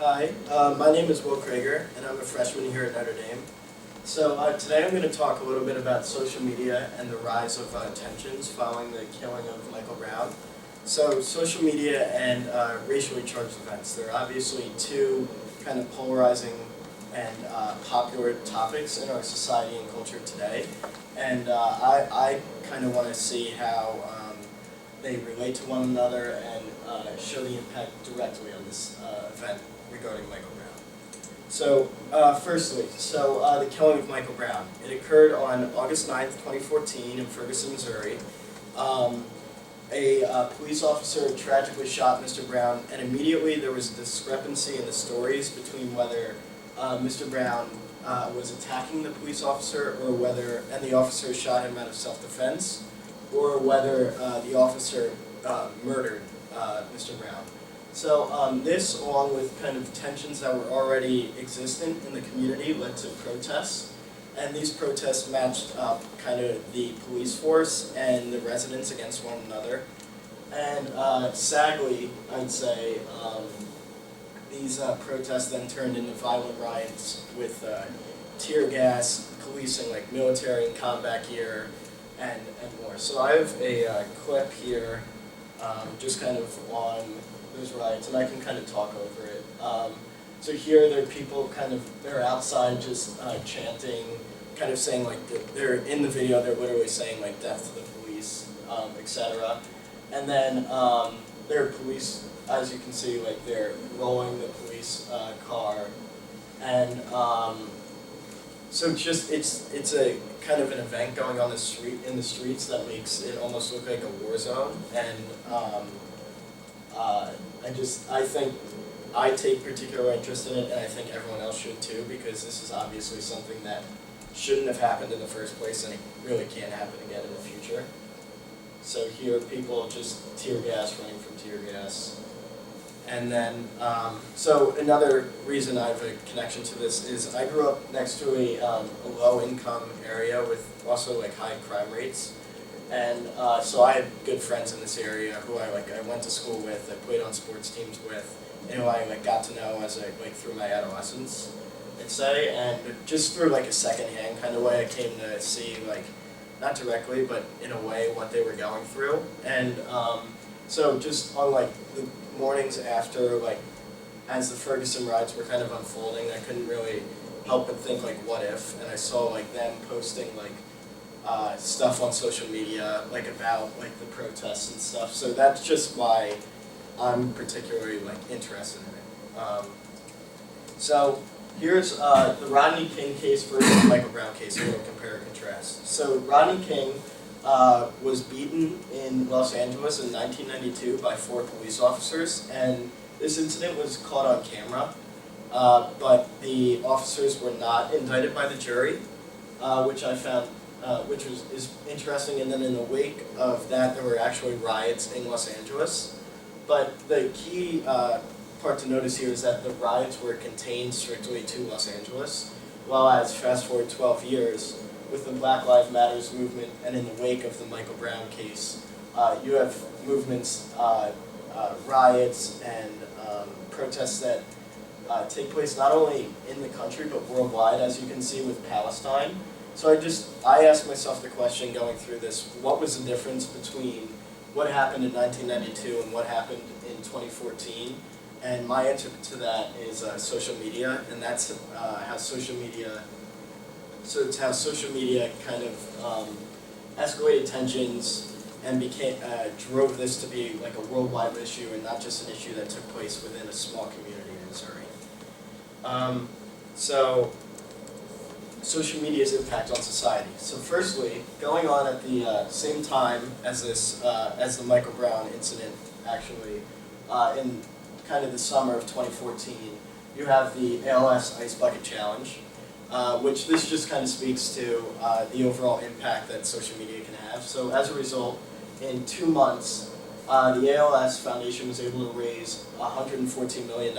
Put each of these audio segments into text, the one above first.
Hi, my name is Will Krager, and I'm a freshman here at Notre Dame. So today I'm going to talk a little bit about social media and the rise of tensions following the killing of Michael Brown. So social media and racially charged events, they're obviously two kind of polarizing and popular topics in our society and culture today. And I kind of want to see how they relate to one another and show the impact directly on this event regarding Michael Brown. So, firstly, the killing of Michael Brown. It occurred on August 9th, 2014 in Ferguson, Missouri. A police officer tragically shot Mr. Brown, and immediately there was a discrepancy in the stories between whether Mr. Brown was attacking the police officer and the officer shot him out of self-defense, or whether the officer murdered Mr. Brown. So this, along with kind of tensions that were already existent in the community, led to protests. And these protests matched up kind of the police force and the residents against one another. And sadly, I'd say, these protests then turned into violent riots with tear gas, policing like military and combat gear, and more. So I have a clip here just kind of on those riots, and I can kind of talk over it. So here there are people they're outside just chanting, kind of saying like, they're in the video, they're literally saying like death to the police, etc. And then there are police, as you can see, like they're rolling the police car. And so it's a kind of an event going on in the streets that makes it almost look like a war zone. And I think I take particular interest in it, and I think everyone else should too, because this is obviously something that shouldn't have happened in the first place, and it really can't happen again in the future. So here, people just tear gas, running from tear gas. And then, so another reason I have a connection to this is I grew up next to a low-income area with also like high crime rates. And so I had good friends in this area who I went to school with, I played on sports teams with, and who I got to know as through my adolescence, I'd say. And just through a secondhand kind of way, I came to see not directly, but in a way what they were going through. And so just on the mornings after as the Ferguson riots were kind of unfolding, I couldn't really help but think what if, and I saw them posting stuff on social media about the protests and stuff. So that's just why I'm particularly interested in it. So here's the Rodney King case versus the Michael Brown case. A little compare and contrast. So Rodney King was beaten in Los Angeles in 1992 by 4 police officers, and this incident was caught on camera, but the officers were not indicted by the jury, which I found which is interesting. And then in the wake of that, there were actually riots in Los Angeles. But the key part to notice here is that the riots were contained strictly to Los Angeles, while as fast forward 12 years, with the Black Lives Matters movement and in the wake of the Michael Brown case, you have movements, riots, and protests that take place not only in the country but worldwide, as you can see with Palestine. So I asked myself the question going through this: what was the difference between what happened in 1992 and what happened in 2014? And my answer to that is social media, and that's how social media. So it's how social media kind of escalated tensions and drove this to be a worldwide issue and not just an issue that took place within a small community in Missouri. So social media's impact on society. So firstly, going on at the same time as as the Michael Brown incident, actually, in kind of the summer of 2014, you have the ALS Ice Bucket Challenge, which this just kind of speaks to the overall impact that social media can have. So as a result, in 2 months, the ALS Foundation was able to raise $114 million.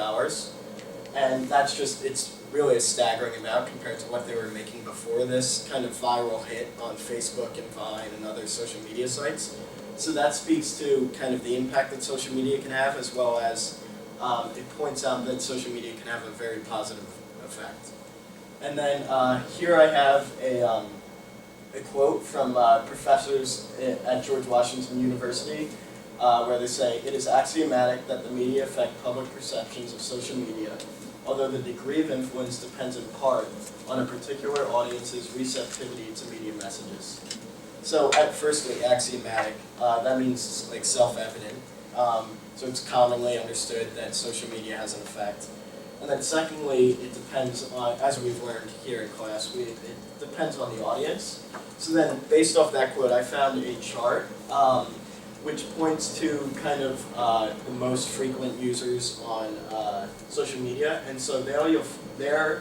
And it's really a staggering amount compared to what they were making before this kind of viral hit on Facebook and Vine and other social media sites. So that speaks to kind of the impact that social media can have, as well as it points out that social media can have a very positive effect. And then here I have a quote from professors at George Washington University, where they say, "It is axiomatic that the media affect public perceptions of social media, although the degree of influence depends in part on a particular audience's receptivity to media messages." So at firstly, axiomatic, that means like self-evident. So it's commonly understood that social media has an effect. And then secondly, it depends on, as we've learned here in class, it depends on the audience. So then based off that quote, I found a chart which points to kind of the most frequent users on social media. And so there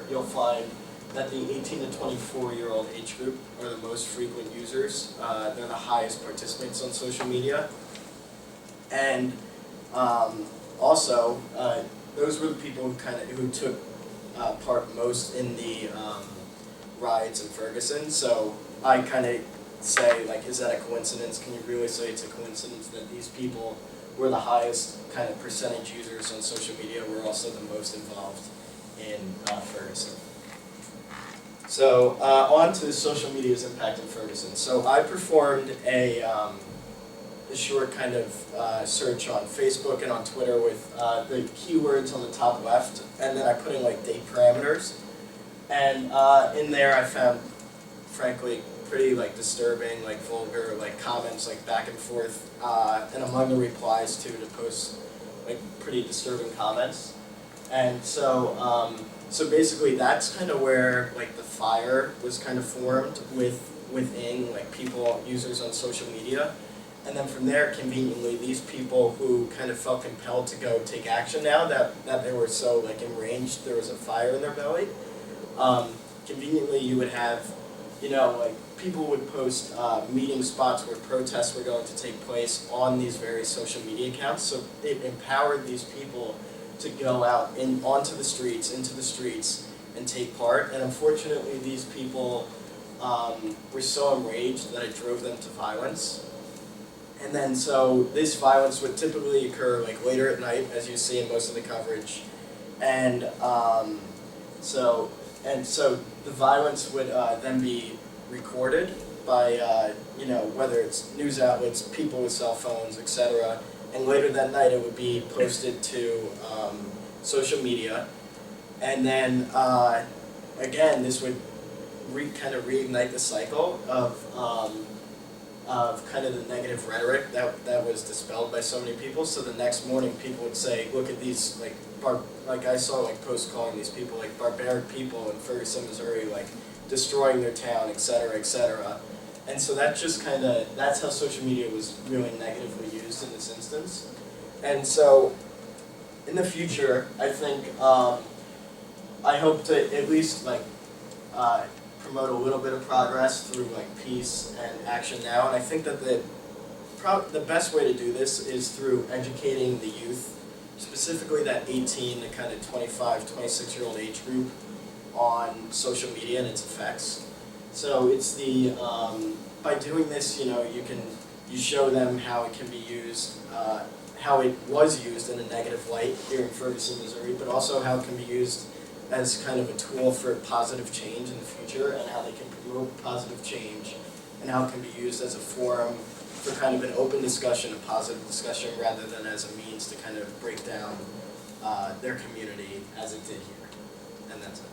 you'll find that the 18 to 24-year-old age group are the most frequent users. They're the highest participants on social media. And also, those were the people who took part most in the riots in Ferguson. So I kind of say, like, is that a coincidence? Can you really say it's a coincidence that these people were the highest kind of percentage users on social media, were also the most involved in Ferguson? So on to social media's impact in Ferguson. So I performed a short kind of search on Facebook and on Twitter with the keywords on the top left, and then I put in like date parameters. And in there I found, frankly, pretty like disturbing, like vulgar, like comments like back and forth, and among the replies to post like pretty disturbing comments. And so so basically that's kind of where like the fire was kind of formed within like people, users on social media. And then from there, conveniently, these people who kind of felt compelled to go take action now that they were so like enraged, there was a fire in their belly. Conveniently, you would have, you know, like people would post meeting spots where protests were going to take place on these various social media accounts. So it empowered these people to go out onto the streets, into the streets, and take part. And unfortunately, these people were so enraged that it drove them to violence. And then so this violence would typically occur like later at night, as you see in most of the coverage. And so the violence would then be recorded by you know, whether it's news outlets, people with cell phones, etc. And later that night it would be posted to social media. And then again, this would kind of reignite the cycle of kind of the negative rhetoric that was dispelled by so many people. So the next morning people would say, look at these, like I saw like posts calling these people like barbaric people in Ferguson, Missouri, like destroying their town, etc., etc. And so that just kind of, that's how social media was really negatively used in this instance. And so in the future, I think, I hope to at least like promote a little bit of progress through like peace and action now. And I think that the best way to do this is through educating the youth, specifically that 18 to kind of 25, 26-year-old age group, on social media and its effects. So it's the, by doing this, you know, you show them how it can be used, how it was used in a negative light here in Ferguson, Missouri, but also how it can be used as kind of a tool for positive change in the future, and how they can promote positive change, and how it can be used as a forum for kind of an open discussion, a positive discussion, rather than as a means to kind of break down their community as it did here. And that's it.